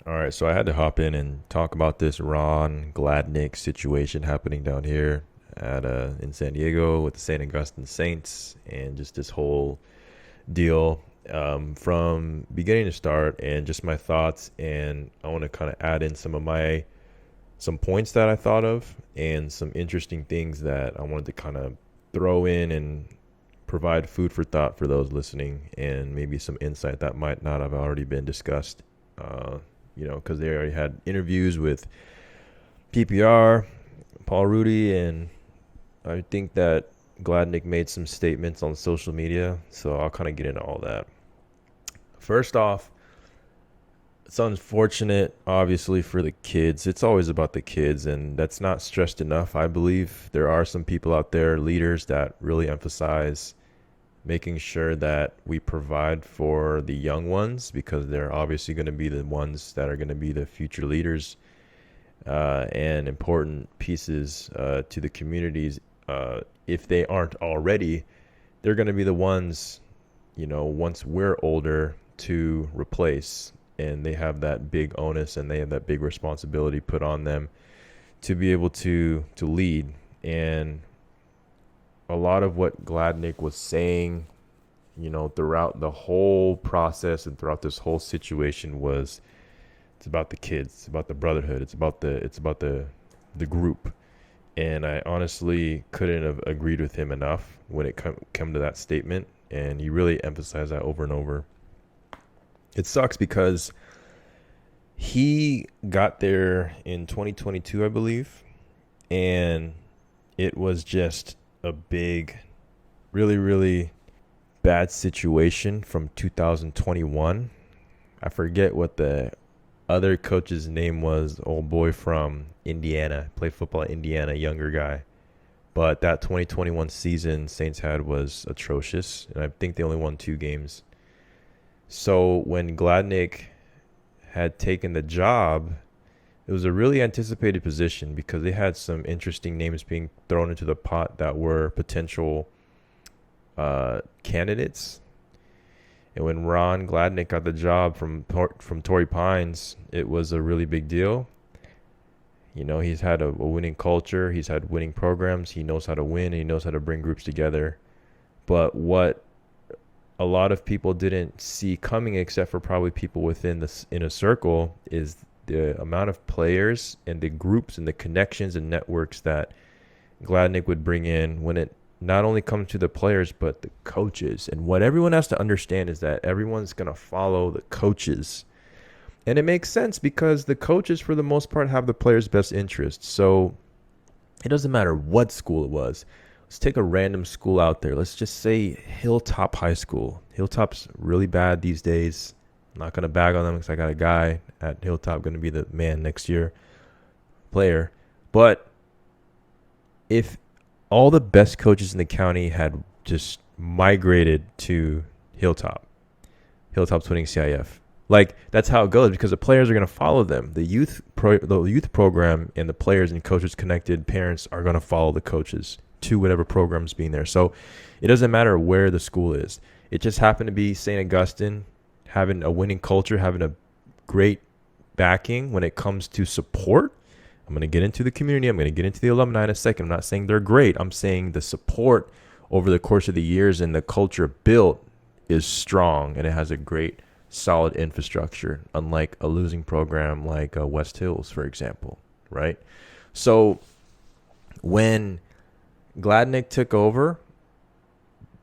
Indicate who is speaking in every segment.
Speaker 1: All right, so I had to hop in and talk about this Ron Gladnick situation happening down here at in San Diego with the St. Augustine Saints, and just this whole deal from beginning to start, and just my thoughts. And I want to kind of add in some points that I thought of, and some interesting things that I wanted to kind of throw in and provide food for thought for those listening, and maybe some insight that might not have already been discussed. Uh, because they already had interviews with PPR, Paul Rudy, and I think that Gladnick made some statements on social media. So I'll kind of get into all that. First off, it's unfortunate, obviously, for the kids. It's always about the kids, and that's not stressed enough. I believe there are some people out there, leaders, that really emphasize making sure that we provide for the young ones, because they're obviously going to be the ones that are going to be the future leaders and important pieces to the communities. If they aren't already, they're going to be the ones, once we're older, to replace. And they have that big onus, and they have that big responsibility put on them to be able to lead. And a lot of what Gladnick was saying, throughout the whole process and throughout this whole situation, was it's about the kids, it's about the brotherhood, it's about the group. And I honestly couldn't have agreed with him enough when it come to that statement. And he really emphasized that over and over. It sucks because he got there in 2022, I believe, and it was just a big, really, really bad situation from 2021. I forget what the other coach's name was. Old boy from Indiana, played football at Indiana, younger guy. But that 2021 season Saints had was atrocious, and I think they only won 2 games. So when Gladnick had taken the job, it was a really anticipated position because they had some interesting names being thrown into the pot that were potential candidates. And when Ron Gladnick got the job from Torrey Pines, it was a really big deal. He's had a winning culture. He's had winning programs. He knows how to win. And he knows how to bring groups together. But what a lot of people didn't see coming, except for probably people within the inner circle, is the amount of players and the groups and the connections and networks that Gladnick would bring in when it not only comes to the players, but the coaches. And what everyone has to understand is that everyone's going to follow the coaches. And it makes sense because the coaches, for the most part, have the players' best interests. So it doesn't matter what school it was. Let's take a random school out there. Let's just say Hilltop High School. Hilltop's really bad these days. I'm not going to bag on them because I got a guy at Hilltop going to be the man next year, player. But if all the best coaches in the county had just migrated to Hilltop's winning CIF. Like, that's how it goes, because the players are going to follow them. The youth program and the players and coaches connected parents are going to follow the coaches to whatever program's being there. So it doesn't matter where the school is. It just happened to be St. Augustine having a winning culture, having a great backing when it comes to support. I'm going to get into the community. I'm going to get into the alumni in a second. I'm not saying they're great. I'm saying the support over the course of the years and the culture built is strong, and it has a great, solid infrastructure, unlike a losing program like West Hills, for example, right? So when Gladnick took over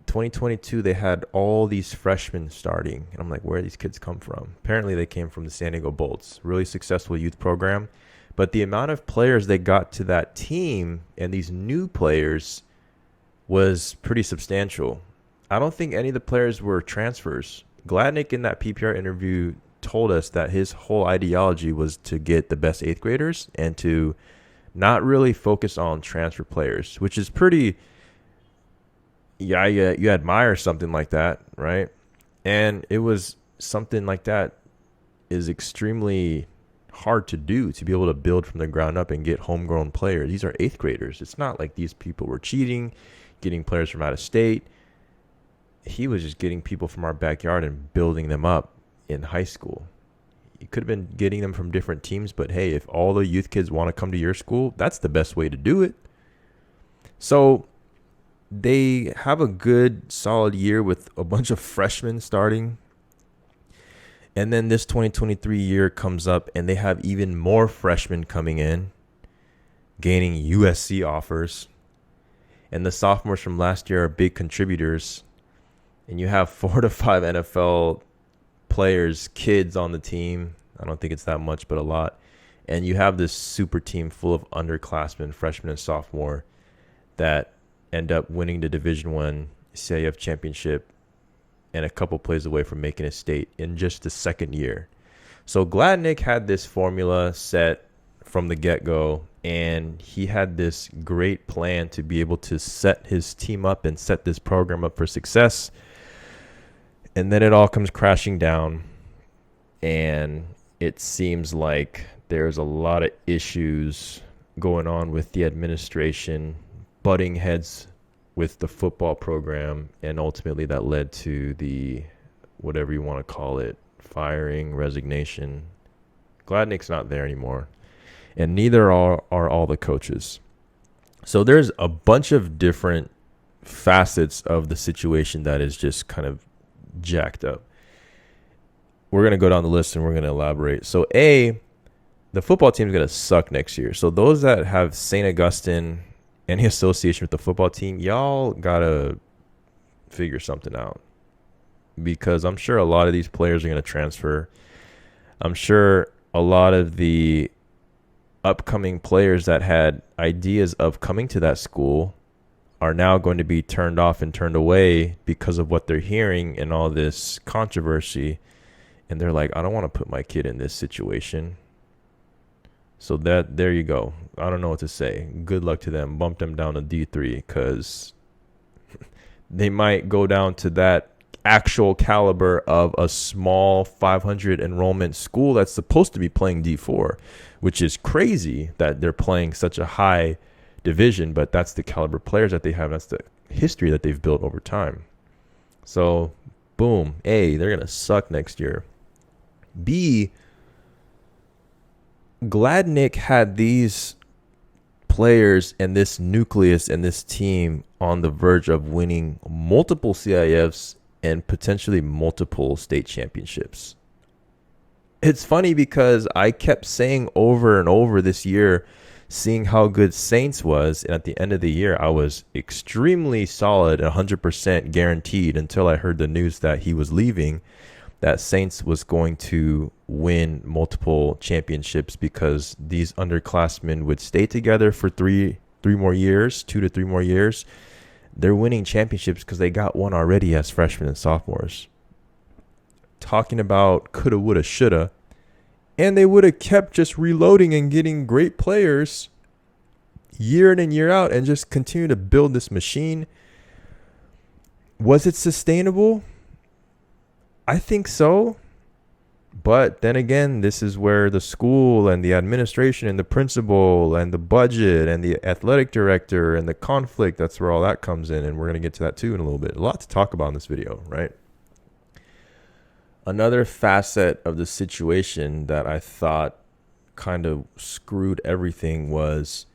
Speaker 1: 2022, they had all these freshmen starting, and I'm like, where do these kids come from? Apparently they came from the San Diego Bolts, really successful youth program. But the amount of players they got to that team and these new players was pretty substantial. I don't think any of the players were transfers. Gladnick in that PPR interview told us that his whole ideology was to get the best 8th graders and to not really focus on transfer players, which is pretty, you admire something like that, right? And it was something like that is extremely hard to do, to be able to build from the ground up and get homegrown players. These are 8th graders. It's not like these people were cheating, getting players from out of state. He was just getting people from our backyard and building them up in high school. You could have been getting them from different teams, but hey, if all the youth kids want to come to your school, that's the best way to do it. So they have a good, solid year with a bunch of freshmen starting. And then this 2023 year comes up, and they have even more freshmen coming in, gaining USC offers. And the sophomores from last year are big contributors. And you have 4 to 5 NFL players, kids on the team. I don't think it's that much, but a lot. And you have this super team full of underclassmen, freshmen and sophomore, that end up winning the Division I CIF championship and a couple plays away from making a state in just the second year. So Gladnick had this formula set from the get-go, and he had this great plan to be able to set his team up and set this program up for success. And then it all comes crashing down, and it seems like there's a lot of issues going on with the administration, butting heads with the football program, and ultimately that led to the, whatever you want to call it, firing, resignation. Gladnick's not there anymore, and neither are all the coaches. So there's a bunch of different facets of the situation that is just kind of jacked up. We're going to go down the list and we're going to elaborate. So the football team is going to suck next year. So those that have St. Augustine, any association with the football team, y'all got to figure something out, because I'm sure a lot of these players are going to transfer. I'm sure a lot of the upcoming players that had ideas of coming to that school are now going to be turned off and turned away because of what they're hearing and all this controversy. And they're like, I don't want to put my kid in this situation. So there you go. I don't know what to say. Good luck to them. Bump them down to D3, because they might go down to that actual caliber of a small 500 enrollment school that's supposed to be playing D4, which is crazy that they're playing such a high division, but that's the caliber players that they have. That's the history that they've built over time. So boom, A, they're going to suck next year. B, Gladnick had these players and this nucleus and this team on the verge of winning multiple CIFs and potentially multiple state championships. It's funny because I kept saying over and over this year, seeing how good Saints was, and at the end of the year, I was extremely solid, 100% guaranteed, until I heard the news that he was leaving, that Saints was going to win multiple championships because these underclassmen would stay together for three more years, 2 to 3 more years. They're winning championships because they got one already as freshmen and sophomores. Talking about coulda, woulda, shoulda. And they would have kept just reloading and getting great players year in and year out and just continue to build this machine. Was it sustainable? I think so. But then again, this is where the school and the administration and the principal and the budget and the athletic director and the conflict, that's where all that comes in. And we're going to get to that too in a little bit. A lot to talk about in this video, right? Another facet of the situation that I thought kind of screwed everything was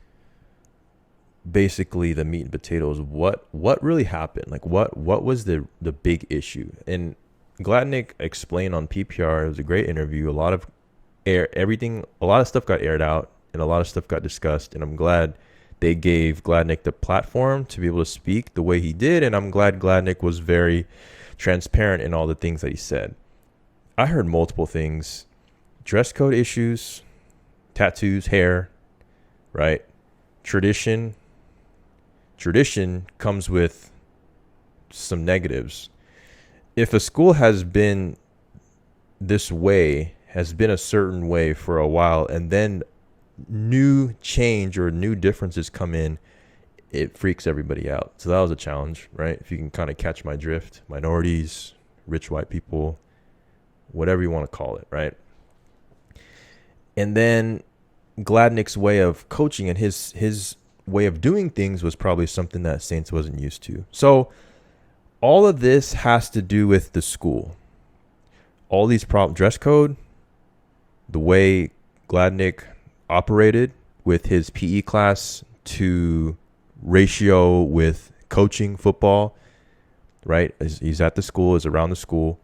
Speaker 1: basically the meat and potatoes. What really happened? Like what was the big issue? And Gladnick explained on PPR. It was a great interview. A lot of stuff got aired out and a lot of stuff got discussed. And I'm glad they gave Gladnick the platform to be able to speak the way he did. And I'm glad Gladnick was very transparent in all the things that he said. I heard multiple things: dress code issues, tattoos, hair, right? Tradition comes with some negatives. If a school has been this way, has been a certain way for a while, and then new change or new differences come in, it freaks everybody out. So that was a challenge, right? If you can kind of catch my drift. Minorities, rich white people, whatever you want to call it, right? And then Gladnick's way of coaching and his way of doing things was probably something that Saints wasn't used to. So all of this has to do with the school. All these problems, dress code, the way Gladnick operated with his PE class to ratio with coaching football, right? He's at the school, is around the school.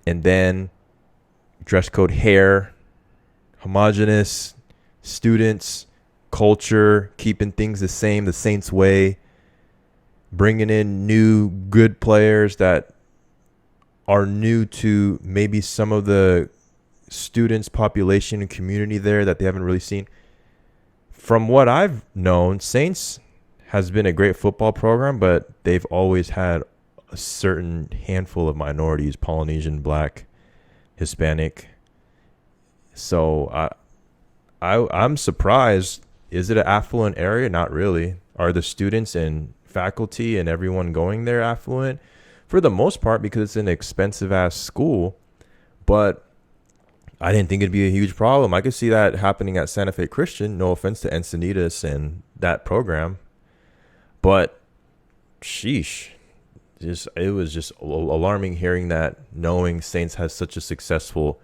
Speaker 1: And then dress code, hair, homogenous, students, culture, keeping things the same, the Saints way, bringing in new good players that are new to maybe some of the students, population, and community there that they haven't really seen. From what I've known, Saints has been a great football program, but they've always had a certain handful of minorities: Polynesian, Black, Hispanic. So I'm surprised. Is it an affluent area? Not really. Are the students and faculty and everyone going there affluent? For the most part, because it's an expensive ass school. But I didn't think it'd be a huge problem. I could see that happening at Santa Fe Christian. No offense to Encinitas and that program, but sheesh, it was just alarming hearing that, knowing Saints has such a successful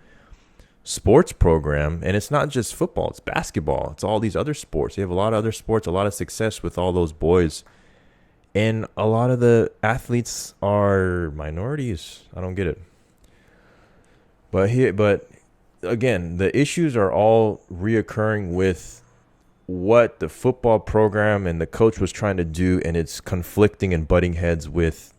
Speaker 1: sports program. And it's not just football, it's basketball, it's all these other sports. They have a lot of other sports, a lot of success with all those boys. And a lot of the athletes are minorities. I don't get it. But again, the issues are all reoccurring with what the football program and the coach was trying to do, and it's conflicting and butting heads with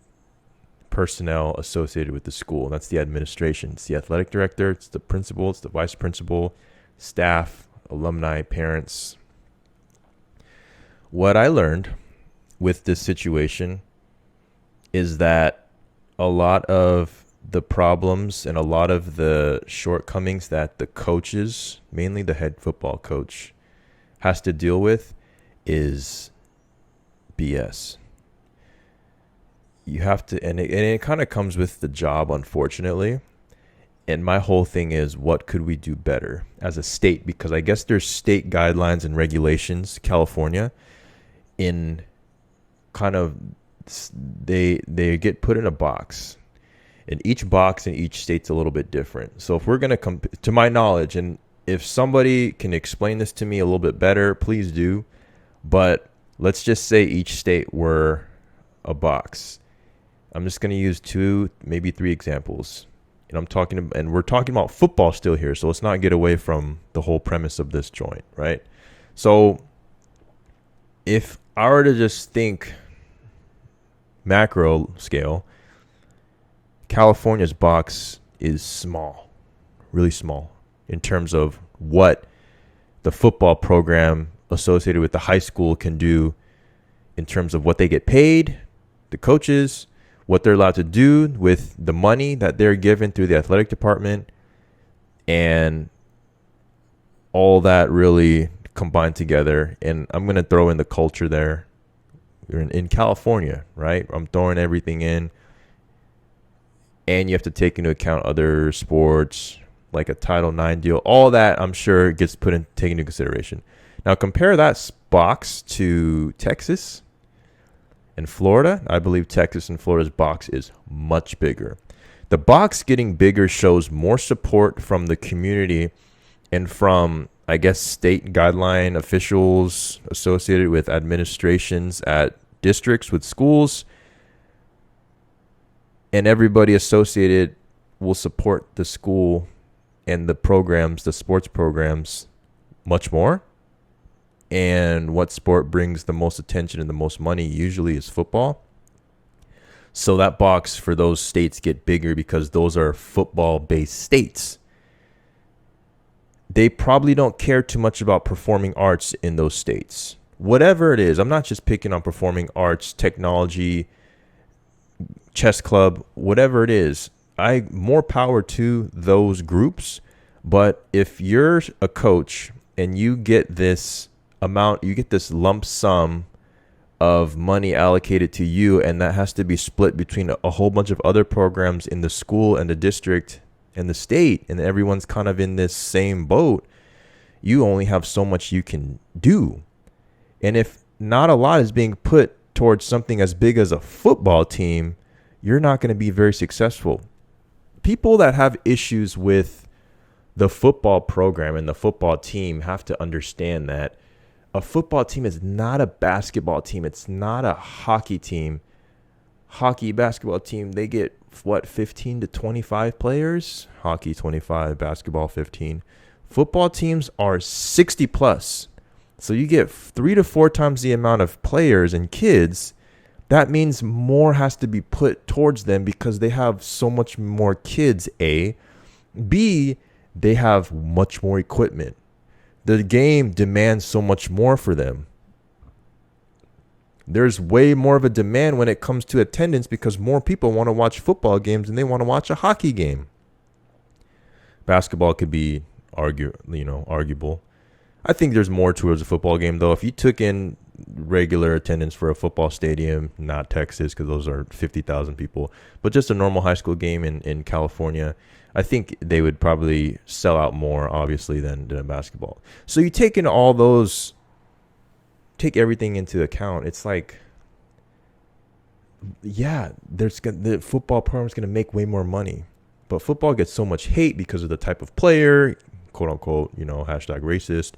Speaker 1: personnel associated with the school. That's the administration. It's the athletic director, it's the principal, it's the vice principal, staff, alumni, parents. What I learned with this situation is that a lot of the problems and a lot of the shortcomings that the coaches, mainly the head football coach, has to deal with is BS. You have to, and it kind of comes with the job, unfortunately. And my whole thing is, what could we do better as a state? Because I guess there's state guidelines and regulations, California, in kind of, they get put in a box. And each box in each state's a little bit different. So if we're going to to my knowledge, and if somebody can explain this to me a little bit better, please do. But let's just say each state were a box. I'm just going to use 2, maybe 3 examples. And we're talking about football still here, so let's not get away from the whole premise of this joint, right? So if I were to just think macro scale, California's box is small, really small, in terms of what the football program associated with the high school can do in terms of what they get paid, the coaches, what they're allowed to do with the money that they're given through the athletic department, and all that really combined together. And I'm going to throw in the culture there. You're in California, right? I'm throwing everything in. And you have to take into account other sports, like a Title IX deal. All that, I'm sure, gets taken into consideration. Now, compare that box to Texas and Florida. I believe Texas and Florida's box is much bigger. The box getting bigger shows more support from the community and from, I guess, state guideline officials associated with administrations at districts with schools. And everybody associated will support the school and the programs, the sports programs, much more. And what sport brings the most attention and the most money usually is football. So that box for those states get bigger because those are football-based states. They probably don't care too much about performing arts in those states. Whatever it is, I'm not just picking on performing arts, technology, chess club, whatever it is. More power to those groups. But if you're a coach and you get this amount, you get this lump sum of money allocated to you, and that has to be split between a whole bunch of other programs in the school and the district and the state, and everyone's kind of in this same boat, you only have so much you can do. And if not a lot is being put towards something as big as a football team, you're not going to be very successful. People that have issues with the football program and the football team have to understand that a football team is not a basketball team. It's not a hockey team. Hockey, basketball team, they get, 15 to 25 players? Hockey, 25, basketball, 15. Football teams are 60 plus. So you get 3 to 4 times the amount of players and kids. That means more has to be put towards them because they have so much more kids, A. B, they have much more equipment. The game demands so much more for them. There's way more of a demand when it comes to attendance because more people want to watch football games than they want to watch a hockey game. Basketball could be arguable. I think there's more towards a football game, though. If you took in regular attendance for a football stadium, not Texas, because those are 50,000 people, but just a normal high school game in California, I think they would probably sell out more, obviously, than basketball. So you take in all those, take everything into account. It's like, yeah, the football program is going to make way more money. But football gets so much hate because of the type of player, quote unquote, hashtag racist.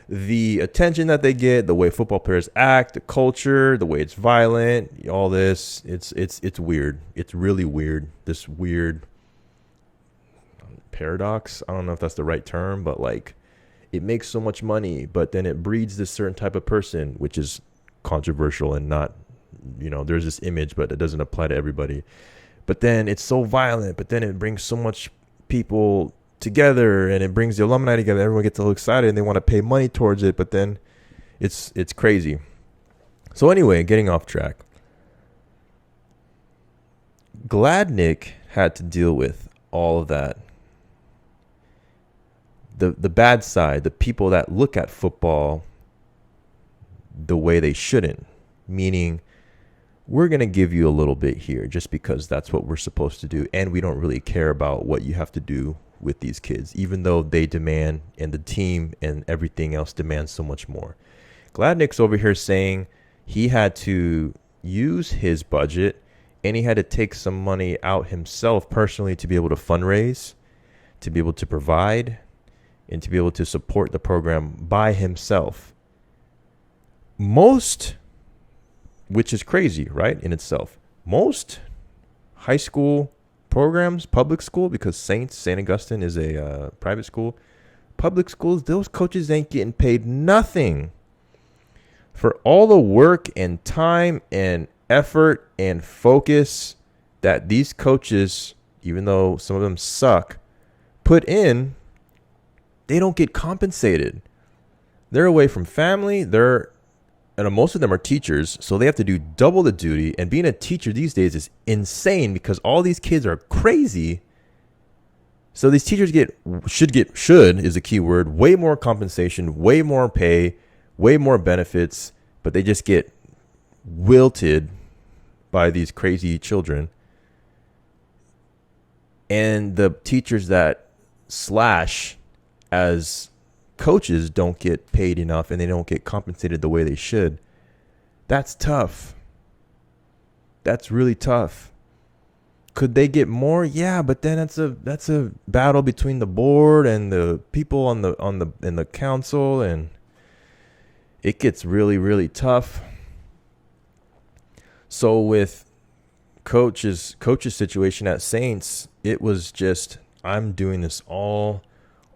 Speaker 1: The attention that they get, the way football players act, the culture, the way it's violent, all this, it's weird. It's really weird. This weird paradox. I don't know if that's the right term, but like it makes so much money, but then it breeds this certain type of person, which is controversial and not, there's this image, but it doesn't apply to everybody. But then it's so violent, but then it brings so much people together and it brings the alumni together. Everyone gets all excited and they want to pay money towards it, but then it's crazy. So anyway, getting off track. Gladnick had to deal with all of that. The bad side, the people that look at football the way they shouldn't, meaning we're going to give you a little bit here just because that's what we're supposed to do, and we don't really care about what you have to do with these kids, even though they demand, and the team and everything else demands so much more. Gladnick's over here saying he had to use his budget and he had to take some money out himself personally to be able to fundraise, to be able to provide, and to be able to support the program by himself. Most, which is crazy, right, in itself, most high school programs, public school, because St. Augustine is a private school, public schools, those coaches ain't getting paid nothing for all the work and time and effort and focus that these coaches, even though some of them suck, put in. They don't get compensated. They're away from family. And most of them are teachers, so they have to do double the duty. And being a teacher these days is insane because all these kids are crazy. So these teachers should is a key word, way more compensation, way more pay, way more benefits, but they just get wilted by these crazy children. And the teachers that slash as coaches don't get paid enough and they don't get compensated the way they should. That's tough. That's really tough. Could they get more? Yeah, but then that's a battle between the board and the people in the council, and it gets really, really tough. So with coach's situation at Saints, it was just, I'm doing this all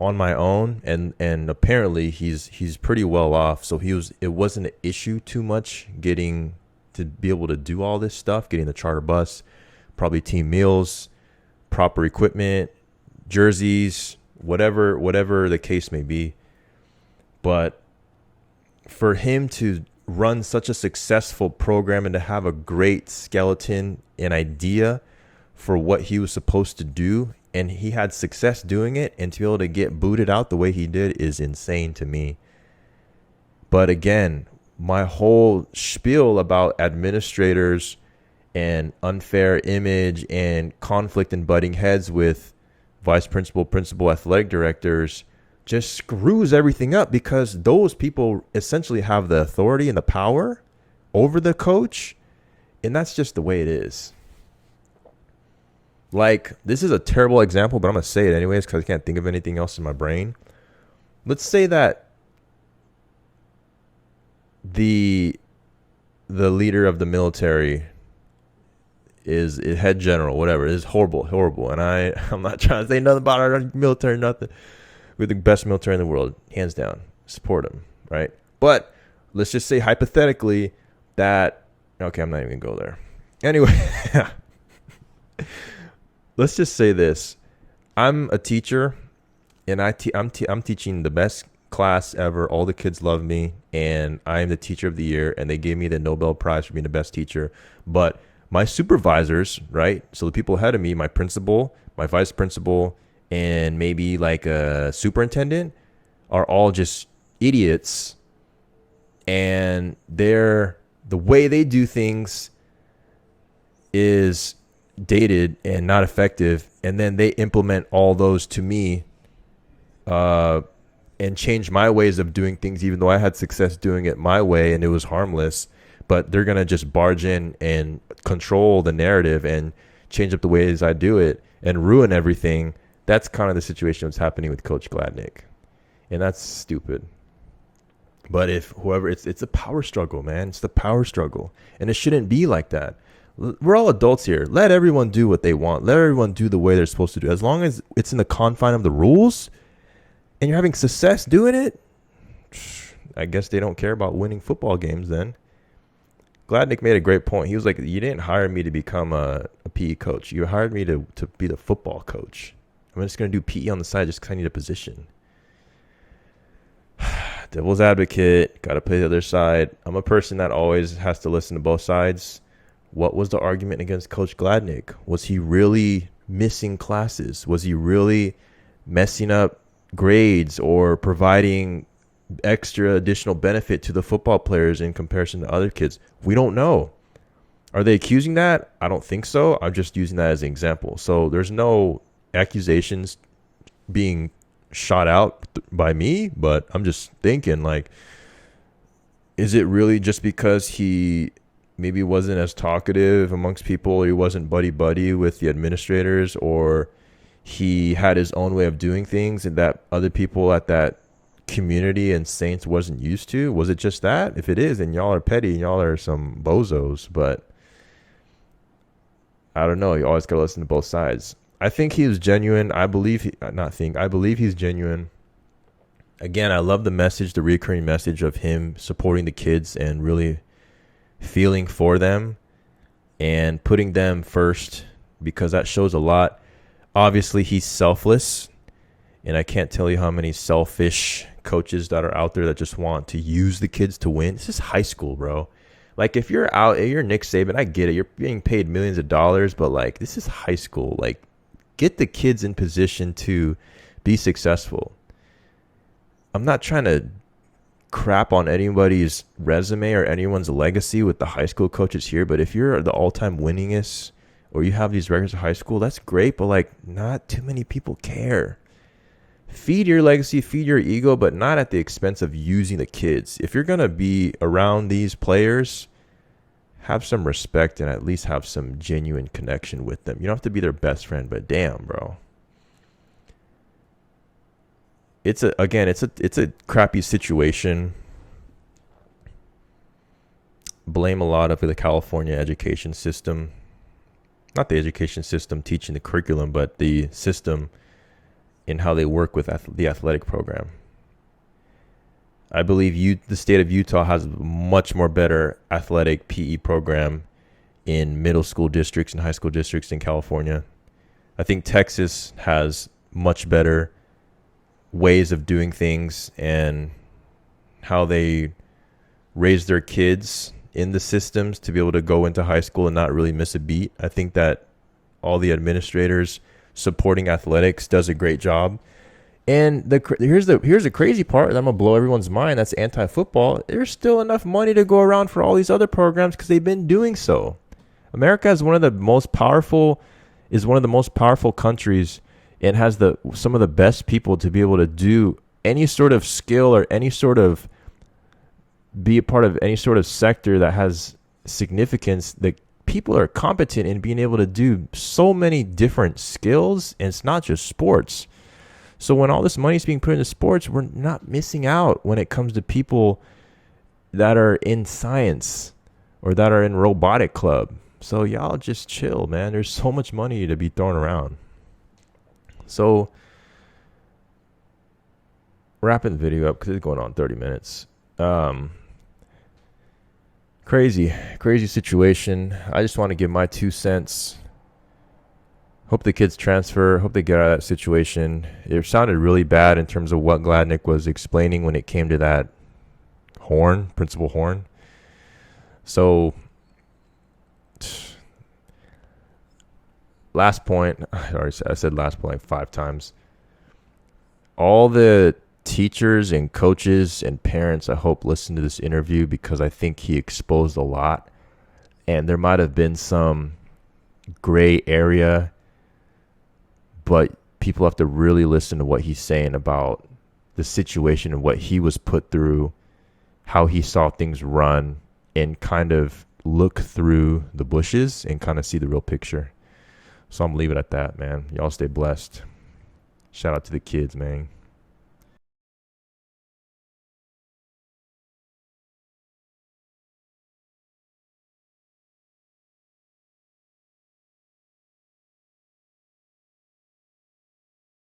Speaker 1: on my own, and apparently he's pretty well off, so it wasn't an issue too much getting to be able to do all this stuff, getting the charter bus, probably team meals, proper equipment, jerseys, whatever the case may be. But for him to run such a successful program and to have a great skeleton and idea for what he was supposed to do, and he had success doing it, and to be able to get booted out the way he did is insane to me. But again, my whole spiel about administrators and unfair image and conflict and butting heads with vice principal, athletic directors just screws everything up, because those people essentially have the authority and the power over the coach, and that's just the way it is. Like, this is a terrible example, but I'm going to say it anyways because I can't think of anything else in my brain. Let's say that the leader of the military is head general, whatever. It's horrible. And I'm not trying to say nothing about our military, nothing. We're the best military in the world, hands down. Support them, right? But let's just say hypothetically that, okay, I'm not even going to go there. Anyway, let's just say this. I'm a teacher, and I'm teaching the best class ever. All the kids love me, and I am the teacher of the year, and they gave me the Nobel Prize for being the best teacher. But my supervisors, right? So the people ahead of me, my principal, my vice principal, and maybe like a superintendent are all just idiots, and the way they do things is dated and not effective, and then they implement all those to me and change my ways of doing things, even though I had success doing it my way and it was harmless. But they're going to just barge in and control the narrative and change up the ways I do it and ruin everything. That's kind of the situation that's happening with Coach Gladnick, and that's stupid. But if whoever, it's a power struggle, man. It's the power struggle, and it shouldn't be like that. We're all adults here. Let everyone do what they want. Let everyone do the way they're supposed to do. As long as it's in the confine of the rules and you're having success doing it, I guess they don't care about winning football games then. Gladnick made a great point. He was like, you didn't hire me to become a PE coach. You hired me to be the football coach. I'm just going to do PE on the side just because I need a position. Devil's advocate, got to play the other side. I'm a person that always has to listen to both sides. What was the argument against Coach Gladnick? Was he really missing classes? Was he really messing up grades or providing extra additional benefit to the football players in comparison to other kids? We don't know. Are they accusing that? I don't think so. I'm just using that as an example. So there's no accusations being shot out by me, but I'm just thinking, like, is it really just because he maybe wasn't as talkative amongst people, or he wasn't buddy with the administrators, or he had his own way of doing things and that other people at that community and Saints wasn't used to? Was it just that? If it is, then y'all are petty and y'all are some bozos. But I don't know. You always got to listen to both sides. I think he was genuine. I believe he's genuine. Again, I love the message, the recurring message of him supporting the kids and really feeling for them and putting them first, because that shows a lot. Obviously, he's selfless, and I can't tell you how many selfish coaches that are out there that just want to use the kids to win. This is high school, bro. Like, if you're Nick Saban, I get it. You're being paid millions of dollars, but like, this is high school. Like, get the kids in position to be successful. I'm not trying to crap on anybody's resume or anyone's legacy with the high school coaches here, but if you're the all-time winningest or you have these records of high school, that's great, but like, not too many people care. Feed your legacy, feed your ego, but not at the expense of using the kids. If you're going to be around these players, have some respect and at least have some genuine connection with them. You don't have to be their best friend, but damn, bro. It's a crappy situation. Blame a lot of the California education system. Not the education system teaching the curriculum, but the system in how they work with the athletic program. I believe the state of Utah has a much more better athletic PE program in middle school districts and high school districts than California. I think Texas has much better ways of doing things and how they raise their kids in the systems to be able to go into high school and not really miss a beat. I think that all the administrators supporting athletics does a great job. And here's the crazy part that I'm gonna blow everyone's mind. That's anti-football. There's still enough money to go around for all these other programs because they've been doing so. America is one of the most powerful countries and has some of the best people to be able to do any sort of skill or any sort of be a part of any sort of sector that has significance. The people are competent in being able to do so many different skills, and it's not just sports. So when all this money is being put into sports, we're not missing out when it comes to people that are in science or that are in robotic club. So y'all just chill, man. There's so much money to be thrown around. So wrapping the video up because it's going on 30 minutes. Crazy situation. I just want to give my 2 cents. Hope the kids transfer. Hope they get out of that situation. It sounded really bad in terms of what Gladnick was explaining when it came to that principal horn. So, last point. I said last point like 5 times. All the teachers and coaches and parents, I hope, listen to this interview because I think he exposed a lot. And there might have been some gray area, but people have to really listen to what he's saying about the situation and what he was put through, how he saw things run, and kind of look through the bushes and kind of see the real picture. So I'm leaving it at that, man. Y'all stay blessed. Shout out to the kids, man.